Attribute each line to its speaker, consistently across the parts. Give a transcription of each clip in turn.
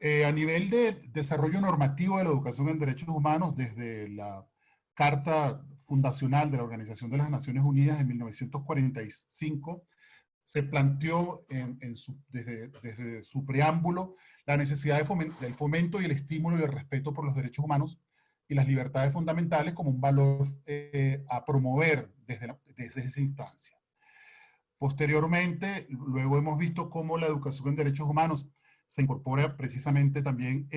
Speaker 1: A nivel de desarrollo normativo de la educación en derechos humanos, desde la Carta Fundacional de la Organización de las Naciones Unidas en 1945, se planteó desde su preámbulo la necesidad del fomento y el estímulo y el respeto por los derechos humanos y las libertades fundamentales como un valor a promover desde esa instancia. Posteriormente, luego hemos visto cómo la educación en derechos humanos se incorpora precisamente también,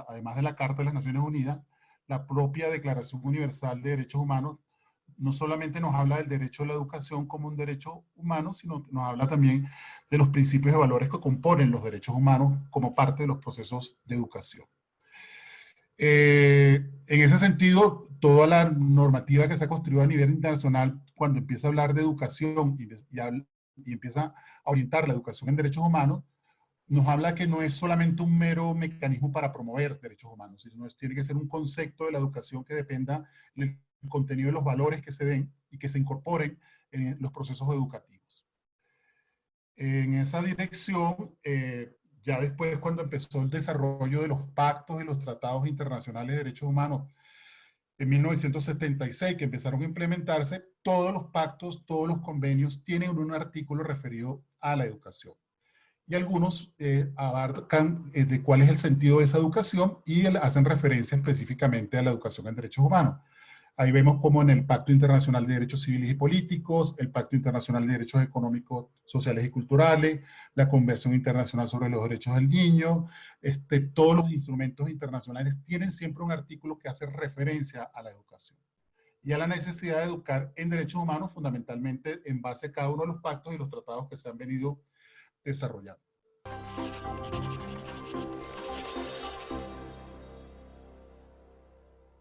Speaker 1: además de la Carta de las Naciones Unidas, la propia Declaración Universal de Derechos Humanos. No solamente nos habla del derecho a la educación como un derecho humano, sino que nos habla también de los principios y valores que componen los derechos humanos como parte de los procesos de educación. En ese sentido, toda la normativa que se ha construido a nivel internacional, cuando empieza a hablar de educación y empieza a orientar la educación en derechos humanos, nos habla que no es solamente un mero mecanismo para promover derechos humanos, sino que tiene que ser un concepto de la educación que dependa del contenido de los valores que se den y que se incorporen en los procesos educativos. En esa dirección, ya después cuando empezó el desarrollo de los pactos y los tratados internacionales de derechos humanos en 1976, que empezaron a implementarse, todos los pactos, todos los convenios tienen un artículo referido a la educación. Y algunos abarcan de cuál es el sentido de esa educación y hacen referencia específicamente a la educación en derechos humanos. Ahí vemos como en el Pacto Internacional de Derechos Civiles y Políticos, el Pacto Internacional de Derechos Económicos, Sociales y Culturales, la Convención Internacional sobre los Derechos del Niño, todos los instrumentos internacionales tienen siempre un artículo que hace referencia a la educación y a la necesidad de educar en derechos humanos, fundamentalmente en base a cada uno de los pactos y los tratados que se han venido desarrollando.